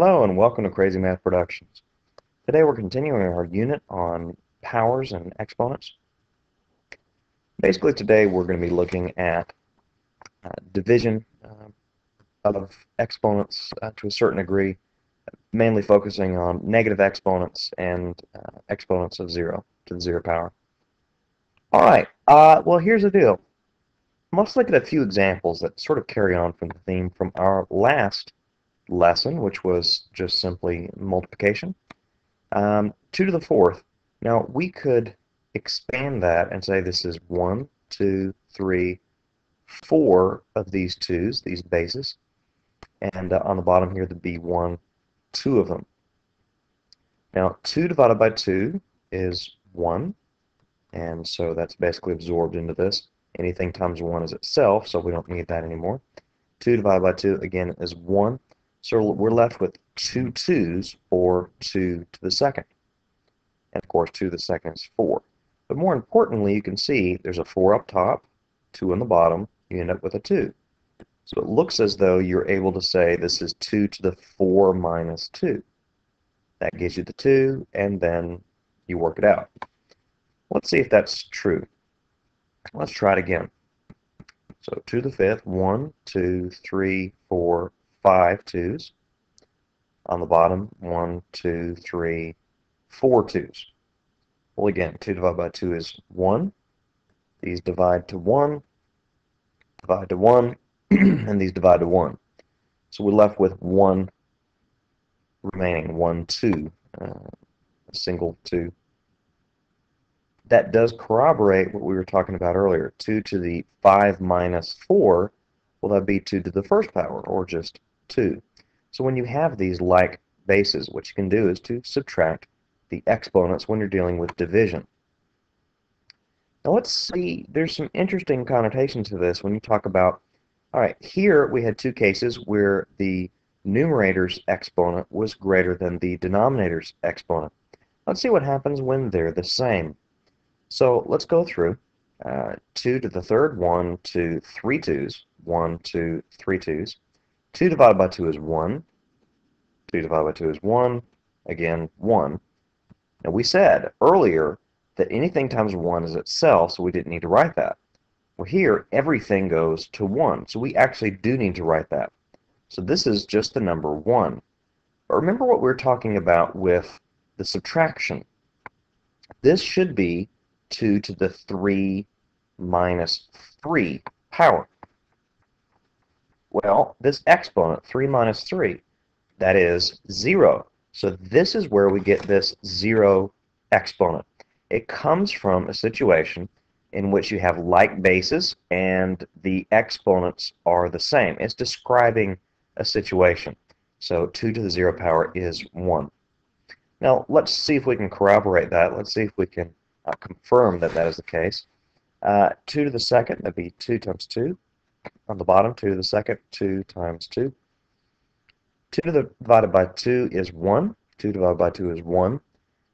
Hello and welcome to Crazy Math Productions. Today we're continuing our unit on powers and exponents. Basically today we're going to be looking at division of exponents to a certain degree, mainly focusing on negative exponents and exponents of 0 to the 0 power. Alright, well here's the deal. Let's look at a few examples that sort of carry on from the theme from our last lesson, which was just simply multiplication. 2 to the 4th. Now we could expand that and say this is 1, 2, 3, 4 of these 2's, these bases, and on the bottom here there'd be 1, 2 of them. Now 2 divided by 2 is 1, and so that's basically absorbed into this. Anything times 1 is itself, so we don't need that anymore. 2 divided by 2 again is 1. So we're left with 2 2's, or 2 to the second. And of course, 2 to the second is 4. But more importantly, you can see there's a 4 up top, 2 on the bottom, you end up with a 2. So it looks as though you're able to say this is 2 to the 4 minus 2. That gives you the 2, and then you work it out. Let's see if that's true. Let's try it again. So 2 to the 5th, 1, 2, 3, 4, 5 2's. On the bottom, 1, 2, 3, 4 2's. Well, again, 2 divided by 2 is 1. These divide to 1, and these divide to 1. So we're left with 1 remaining, 1, 2, a single 2. That does corroborate what we were talking about earlier. 2 to the 5 minus 4, well, that'd be 2 to the first power, or just 2. So when you have these like bases, what you can do is to subtract the exponents when you're dealing with division. Now let's see, there's some interesting connotations to this when you talk about, all right, here we had two cases where the numerator's exponent was greater than the denominator's exponent. Let's see what happens when they're the same. So let's go through 2 to the third, 1, 2, 3 2's, 1, 2, 3 2's. 2 divided by 2 is 1. 2 divided by 2 is 1. Again, 1. Now we said earlier that anything times 1 is itself, so we didn't need to write that. Well, here, everything goes to 1, so we actually do need to write that. So this is just the number 1. But remember what we were talking about with the subtraction. This should be 2 to the 3 minus 3 power. Well, this exponent, 3 minus 3, that is 0. So this is where we get this 0 exponent. It comes from a situation in which you have like bases and the exponents are the same. It's describing a situation. So 2 to the 0 power is 1. Now, let's see if we can corroborate that. Let's see if we can confirm that that is the case. 2 to the second, that'd be 2 times 2. On the bottom, 2 to the second, 2 times 2. 2 to the divided by 2 is 1. 2 divided by 2 is 1.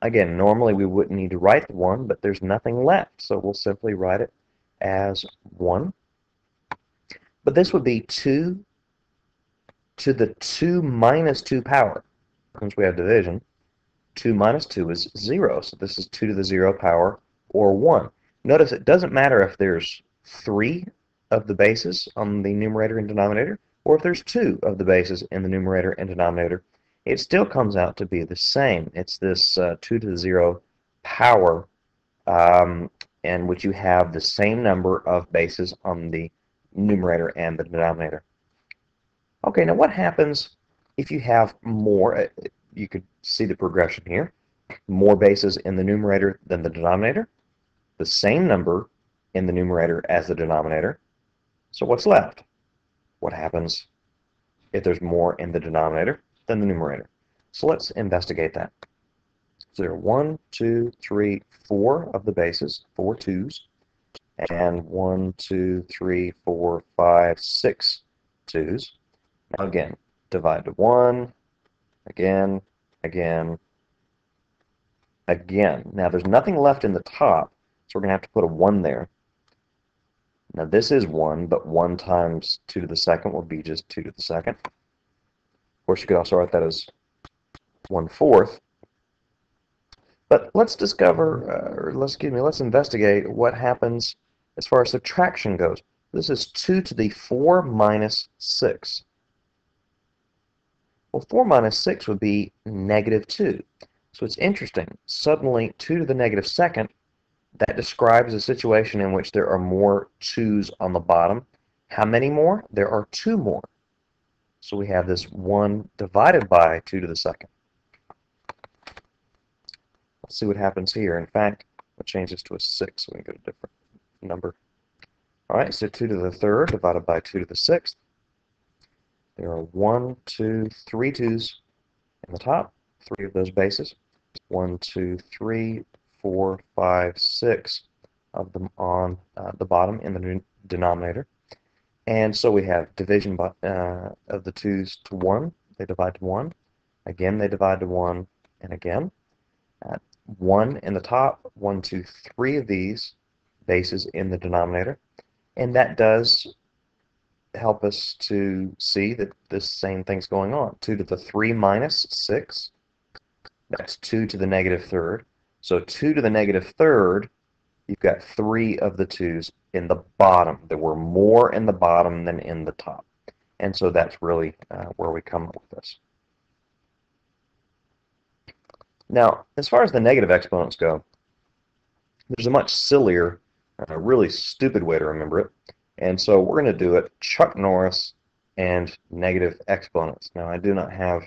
Again, normally we wouldn't need to write the 1, but there's nothing left, so we'll simply write it as 1. But this would be 2 to the 2 minus 2 power. Since we have division, 2 minus 2 is 0, so this is 2 to the 0 power, or 1. Notice it doesn't matter if there's 3 of the bases on the numerator and denominator, or if there's 2 of the bases in the numerator and denominator. It still comes out to be the same. It's this 2 to the 0 power, in which you have the same number of bases on the numerator and the denominator. Okay, now what happens if you have more? You could see the progression here. More bases in the numerator than the denominator. The same number in the numerator as the denominator. So what's left? What happens if there's more in the denominator than the numerator? So let's investigate that. So there are 1, 2, 3, 4 of the bases, 4 2's, and 1, 2, 3, 4, 5, 6 2's. Now again, divide to 1, again, again, again. Now there's nothing left in the top, so we're going to have to put a 1 there. Now this is 1, but 1 times 2 to the second will be just 2 to the second. course, you could also write that as 1/4. But let's let's investigate what happens as far as subtraction goes. This is 2 to the 4 minus 6. Well, 4 minus 6 would be -2. So it's interesting. Suddenly, 2 to the -2nd, that describes a situation in which there are more 2's on the bottom. How many more? There are 2 more. So we have this 1 divided by 2 to the 2nd. Let's see what happens here. In fact, we'll change this to a 6 so we can get a different number. All right, so 2 to the 3rd divided by 2 to the 6th. There are 1, 2, 3 2's in the top, 3 of those bases. 1, 2, 3, 4, 5, 6 of them on the bottom in the denominator. And so we have division by, of the 2's to 1. They divide to 1. Again, they divide to 1, and again. 1 in the top, 1, 2, 3 of these bases in the denominator. And that does help us to see that this same thing's going on. 2 to the 3 minus 6. That's 2 to the -3rd. So 2 to the -3rd, you've got 3 of the 2's in the bottom. There were more in the bottom than in the top. And so that's really where we come up with this. Now, as far as the negative exponents go, there's a much sillier, really stupid way to remember it. And so we're going to do it Chuck Norris and negative exponents. Now, I do not have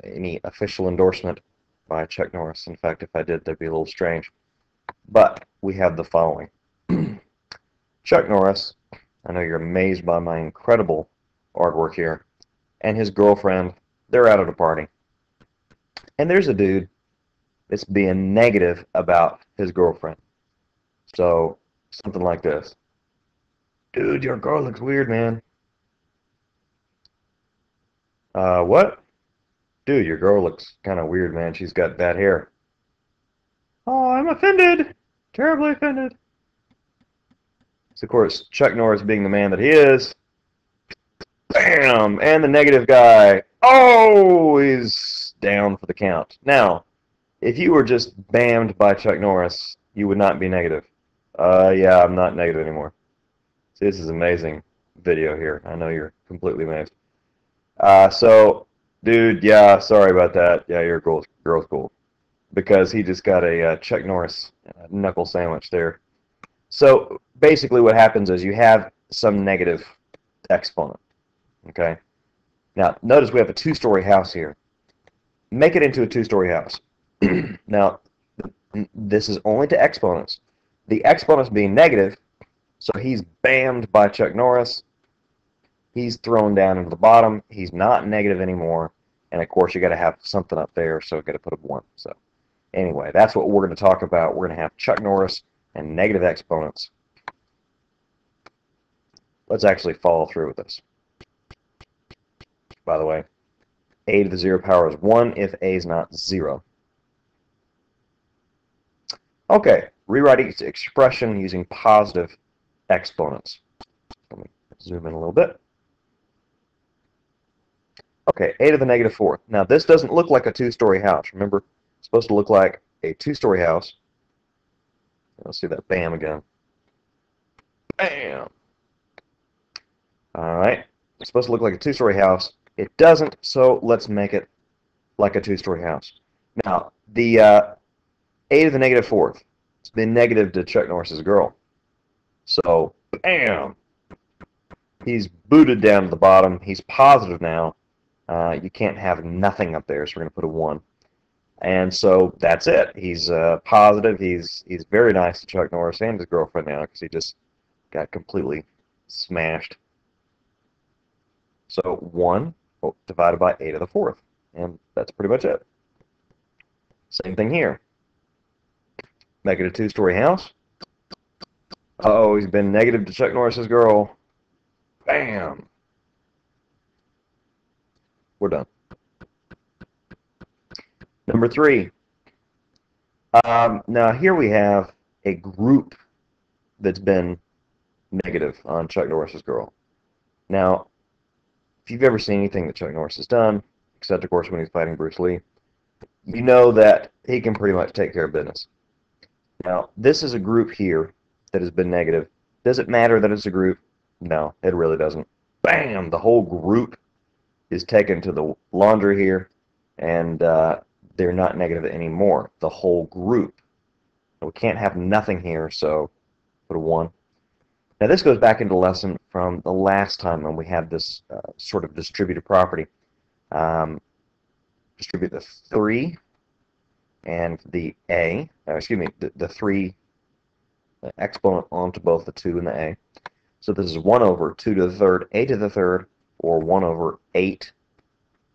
any official endorsement by Chuck Norris. In fact, if I did, that'd be a little strange. But we have the following. Chuck Norris, I know you're amazed by my incredible artwork here, and his girlfriend, they're out at a party. And there's a dude that's being negative about his girlfriend. So, something like this. Dude, your girl looks weird, man. What? Dude, your girl looks kind of weird, man. She's got bad hair. Oh, I'm offended. Terribly offended. So, of course, Chuck Norris being the man that he is, bam! And the negative guy, oh, he's down for the count. Now, if you were just bammed by Chuck Norris, you would not be negative. Yeah, I'm not negative anymore. See, this is amazing video here. I know you're completely amazed. So, dude, yeah, sorry about that. Yeah, your girl's cool. Because he just got a Chuck Norris knuckle sandwich there. So, basically what happens is you have some negative exponent. Okay? Now, notice we have a 2-story house here. Make it into a 2-story house. Now, this is only to exponents. The exponents being negative, so he's bammed by Chuck Norris. He's thrown down into the bottom. He's not negative anymore. And, of course, you got to have something up there, so you got to put a 1. So, anyway, that's what we're going to talk about. We're going to have Chuck Norris and negative exponents. Let's actually follow through with this. By the way, a to the 0 power is 1 if a is not 0. Okay, rewriting its expression using positive exponents. Let me zoom in a little bit. Okay, a to the -4th. Now, this doesn't look like a 2-story house. Remember, it's supposed to look like a 2-story house. Let's see that bam again. Bam! All right, it's supposed to look like a 2-story house. It doesn't, so let's make it like a 2-story house. Now, the a to the -4th, it's been negative to Chuck Norris's girl. So, bam! He's booted down to the bottom. He's positive now. You can't have nothing up there, so we're going to put a 1. And so that's it. He's positive. He's very nice to Chuck Norris and his girlfriend now because he just got completely smashed. So 1 divided by a to the 4th. And that's pretty much it. Same thing here. Make it a 2-story house. Uh-oh, he's been negative to Chuck Norris's girl. Bam! We're done. Number 3. Now here we have a group that's been negative on Chuck Norris's girl. Now, if you've ever seen anything that Chuck Norris has done, except of course when he's fighting Bruce Lee, you know that he can pretty much take care of business. Now, this is a group here that has been negative. Does it matter that it's a group? No, it really doesn't. Bam! The whole group is taken to the laundry here, and they're not negative anymore. The whole group. We can't have nothing here, so put a 1. Now, this goes back into the lesson from the last time when we had this sort of distributed property. Distribute the 3 and the a, the 3 exponent onto both the 2 and the a. So this is 1 over 2 to the third, a to the third, or 1 over 8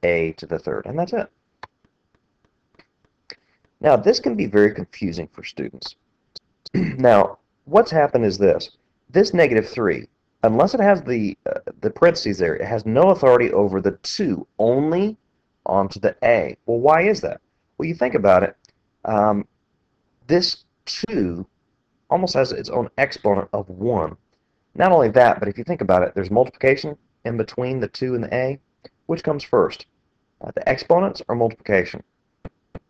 a to the third, and that's it. Now, this can be very confusing for students. Now, what's happened is this. This negative 3, unless it has the parentheses there, it has no authority over the 2, only onto the a. Well, why is that? Well, you think about it. This 2 almost has its own exponent of 1. Not only that, but if you think about it, there's multiplication in between the 2 and the a. Which comes first? The exponents or multiplication?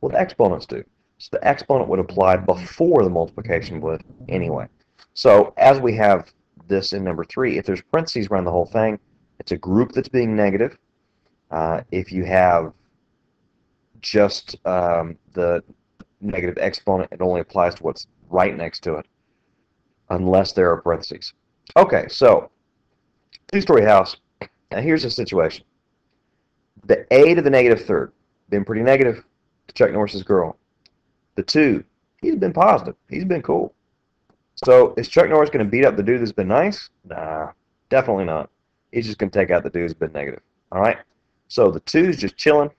Well, the exponents do. So the exponent would apply before the multiplication would anyway. So as we have this in number 3, if there's parentheses around the whole thing, it's a group that's being negative. If you have just the negative exponent, it only applies to what's right next to it, unless there are parentheses. Okay, so 2-story house. Now here's the situation. The a to the negative third, been pretty negative to Chuck Norris's girl. The 2, he's been positive. He's been cool. So is Chuck Norris going to beat up the dude that's been nice? Nah, definitely not. He's just going to take out the dude who's been negative. All right? So the 2's just chilling.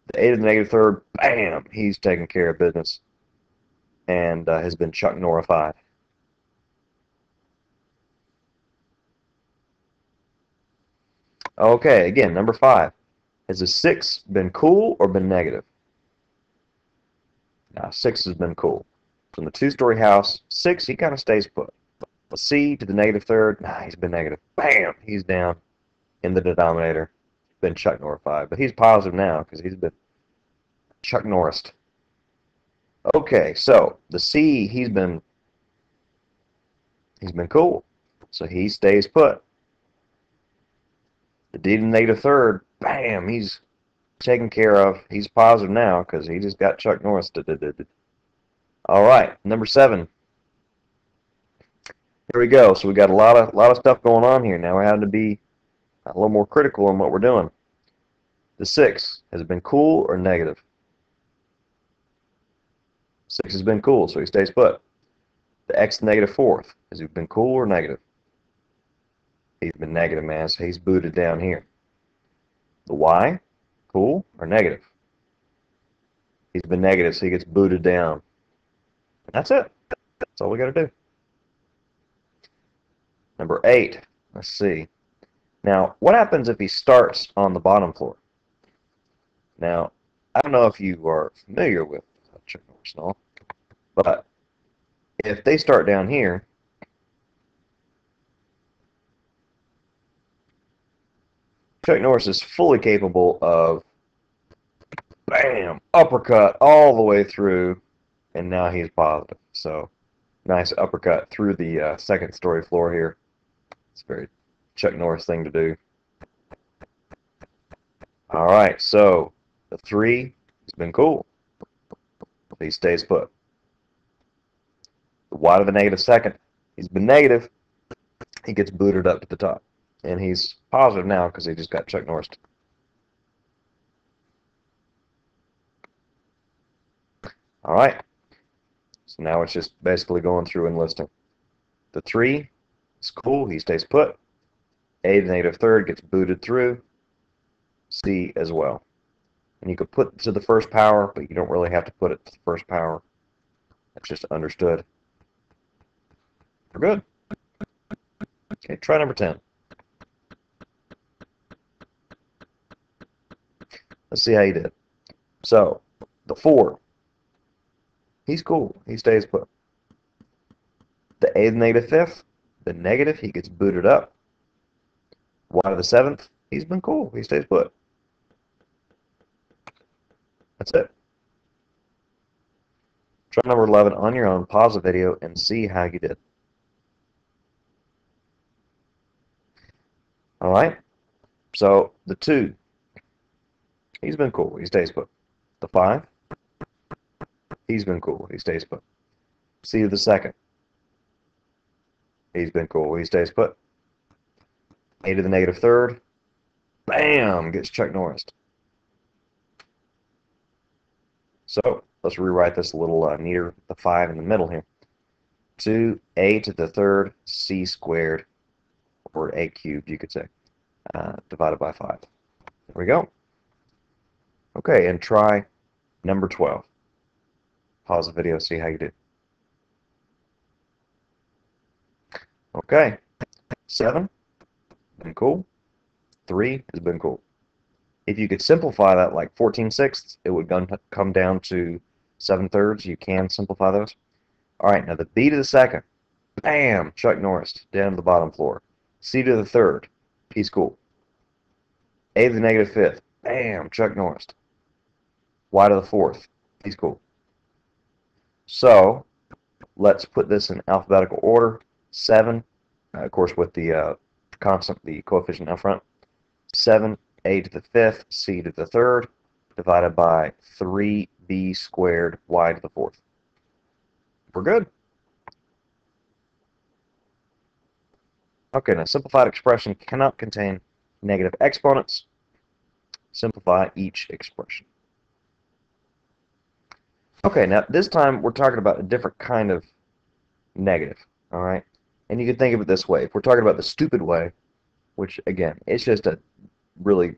The a to the negative third, bam, he's taking care of business and has been Chuck Norrified. Okay, again, number 5. Has the 6 been cool or been negative? Now, 6 has been cool. From the 2-story house, 6, he kind of stays put. The C to the negative third, nah, he's been negative. Bam, he's down in the denominator. Been Chuck Norrified, but he's positive now because he's been Chuck Norris. Okay, so the C, he's been cool, so he stays put. The D to the negative third, bam, he's taken care of. He's positive now because he just got Chuck Norris. All right, number 7. Here we go. So we got a lot of stuff going on here. Now we're having to be a little more critical in what we're doing. The 6, has it been cool or negative? 6 has been cool, so he stays put. The x negative fourth, has he been cool or negative? He's been negative, man, so he's booted down here. The y, cool or negative? He's been negative, so he gets booted down. That's it. That's all we got to do. Number 8, let's see. Now, what happens if he starts on the bottom floor? Now, I don't know if you are familiar with Chuck Norris and all, but if they start down here, Chuck Norris is fully capable of, bam, uppercut all the way through, and now he's positive. So, nice uppercut through the second story floor here. It's a very Chuck Norris thing to do. All right, so the 3 has been cool. He stays put. The y to the negative second, he's been negative. He gets booted up to the top. And he's positive now because he just got Chuck Norris. All right. So now it's just basically going through and listing. The 3 is cool. He stays put. A to the negative third gets booted through. C as well. And you could put it to the first power, but you don't really have to put it to the first power. That's just understood. We're good. Okay, try number 10. Let's see how you did. So, the 4, he's cool. He stays put. The a to the negative fifth, the negative, he gets booted up. Y to the 7th, he's been cool. He stays put. That's it. Try number 11 on your own, pause the video, and see how you did. All right? So the 2, he's been cool. He stays put. The 5, he's been cool. He stays put. C to the 2nd, he's been cool. He stays put. A to the negative 3rd, bam, gets Chuck Norris. So let's rewrite this a little neater, the 5 in the middle here. 2a to the 3rd c squared, or a cubed, you could say, divided by 5. There we go. Okay, and try number 12. Pause the video, see how you do. Okay, 7, been cool. 3 has been cool. If you could simplify that like 14/6, it would come down to 7/3. You can simplify those. All right, now the b to the 2nd, bam, Chuck Norris, down to the bottom floor. C to the 3rd, he's cool. A to the negative 5th, bam, Chuck Norris. Y to the 4th, he's cool. So let's put this in alphabetical order. 7, of course, with the constant, the coefficient up front. 7, a to the 5th, c to the 3rd, divided by 3b squared, y to the 4th. We're good. Okay, now simplified expression cannot contain negative exponents. Simplify each expression. Okay, now this time we're talking about a different kind of negative, all right? And you can think of it this way. If we're talking about the stupid way, which, again, it's just a really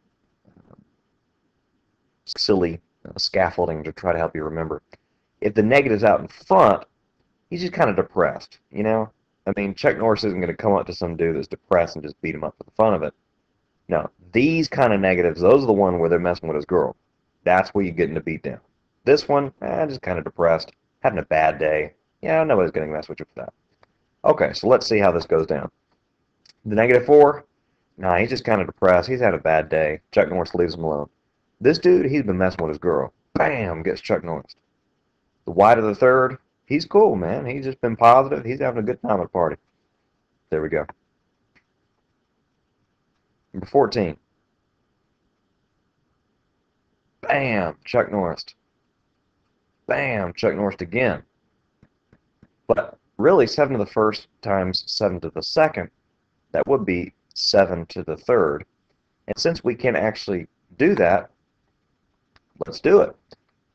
silly scaffolding to try to help you remember. If the negative's out in front, he's just kind of depressed, you know? I mean, Chuck Norris isn't going to come up to some dude that's depressed and just beat him up for the fun of it. No, these kind of negatives, those are the one where they're messing with his girl. That's where you're getting the beat down. This one, just kind of depressed, having a bad day. Yeah, nobody's going to mess with you for that. Okay, so let's see how this goes down. The negative 4, nah, he's just kind of depressed. He's had a bad day. Chuck Norris leaves him alone. This dude, he's been messing with his girl. Bam, gets Chuck Norris. The y to the 3rd, he's cool, man. He's just been positive. He's having a good time at the party. There we go. Number 14. Bam, Chuck Norris. Bam, Chuck Norris again. But really, 7 to the 1st times 7 to the 2nd, that would be 7 to the 3rd. And since we can actually do that, let's do it.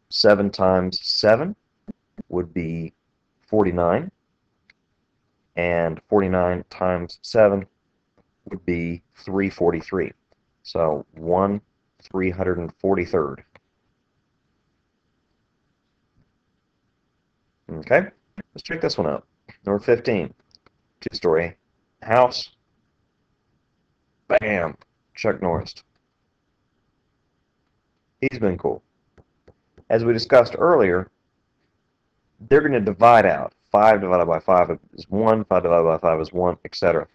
7 times 7 would be 49. And 49 times 7 would be 343. So 1/343. Okay, let's check this one out. Number 15, 2-story house. Bam, Chuck Norris. He's been cool. As we discussed earlier, they're going to divide out. 5 divided by 5 is 1, 5 divided by 5 is 1, etc.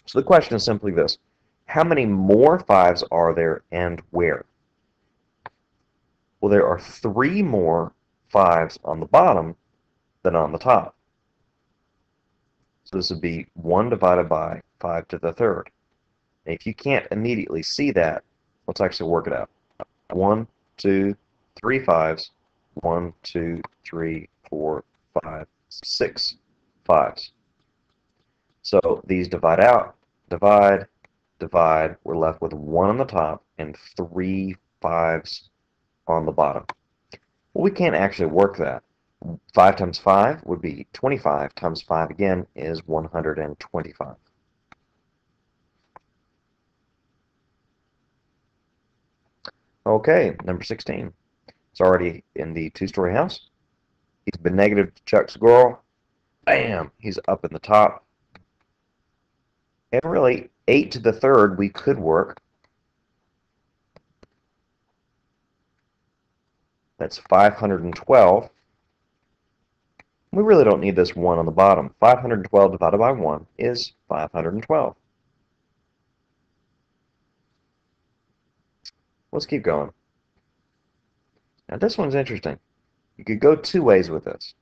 So the question is simply this. How many more 5s are there and where? Well, there are 3 more 5s on the bottom than on the top. So this would be 1 divided by 5 to the 3rd. And if you can't immediately see that, let's actually work it out. 1, 2, 3 5s. 1, 2, 3, 4, 5, 6 5s. So these divide out, divide, divide. We're left with 1 on the top and 3 5s on the bottom. Well, we can't actually work that. 5 times 5 would be 25 times 5 again is 125. Okay, number 16. It's already in the 2-story house. He's been negative to Chuck's girl. Bam! He's up in the top. And really, 8 to the 3rd we could work. That's 512. We really don't need this 1 on the bottom. 512 divided by 1 is 512. Let's keep going. Now this one's interesting. You could go two ways with this.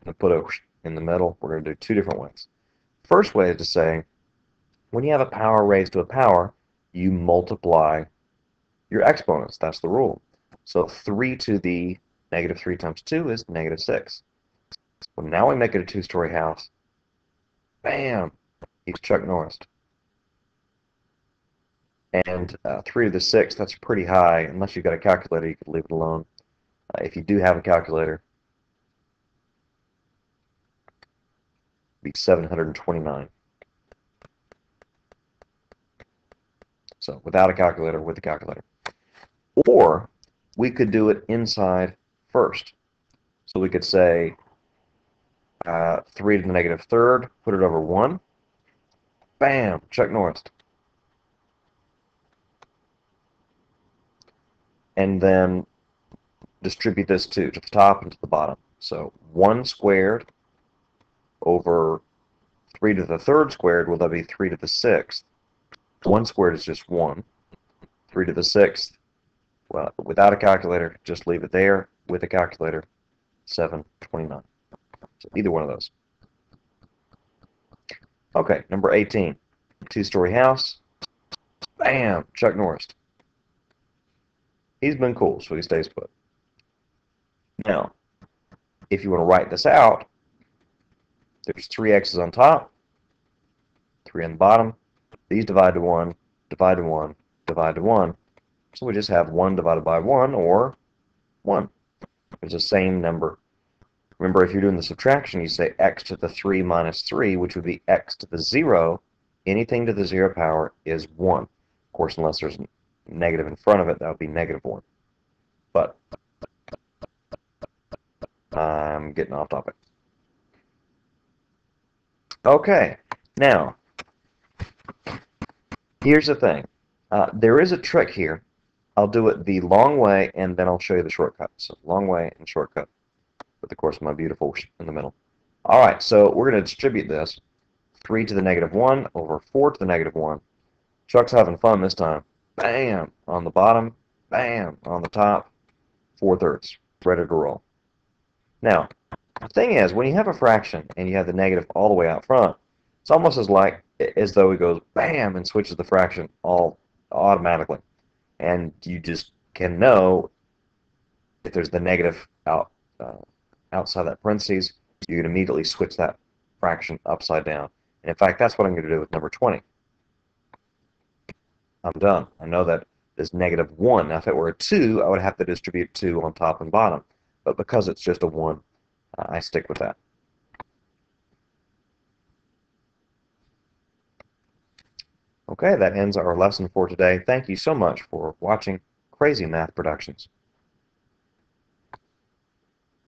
I'm going to put a in the middle. We're going to do two different ways. First way is to say, when you have a power raised to a power, you multiply your exponents. That's the rule. So 3 to the negative 3 times 2 is negative 6. Well, now we make it a two-story house. Bam! He's Chuck Norris. And 3 to the 6, that's pretty high. Unless you've got a calculator, you could leave it alone. If you do have a calculator, it'd be 729. So without a calculator, with a calculator. Or we could do it inside first. So we could say 3 to the negative third, put it over 1. Bam! Chuck Norris. And then distribute this to the top and to the bottom. So 1 squared over 3 to the third squared, will that be 3 to the sixth? 1 squared is just 1. 3 to the sixth, well, without a calculator, just leave it there. With a calculator, 729. So either one of those. Okay, number 18. Two-story house. Bam! Chuck Norris. He's been cool, so he stays put. Now, if you want to write this out, there's 3 x's on top, 3 on the bottom. These divide to 1, divide to 1, divide to 1. So we just have 1 divided by 1, or 1. It's the same number. Remember, if you're doing the subtraction, you say x to the 3 minus 3, which would be x to the 0. Anything to the 0 power is 1. Of course, unless there's a negative in front of it, that would be negative 1. But I'm getting off topic. Okay, now, here's the thing. There is a trick here. I'll do it the long way, and then I'll show you the shortcut. So long way and shortcut, with, of course, my beautiful in the middle. All right, so we're going to distribute this. 3 to the negative 1 over 4 to the negative 1. Chuck's having fun this time. Bam! On the bottom. Bam! On the top. 4/3. Ready to roll. Now, the thing is, when you have a fraction and you have the negative all the way out front, it's almost as though it goes bam and switches the fraction all automatically. And you just can know if there's the negative outside that parentheses, you can immediately switch that fraction upside down. And in fact, that's what I'm going to do with number 20. I'm done. I know that is negative 1. Now, if it were a 2, I would have to distribute 2 on top and bottom. But because it's just a 1, I stick with that. Okay, that ends our lesson for today. Thank you so much for watching Crazy Math Productions.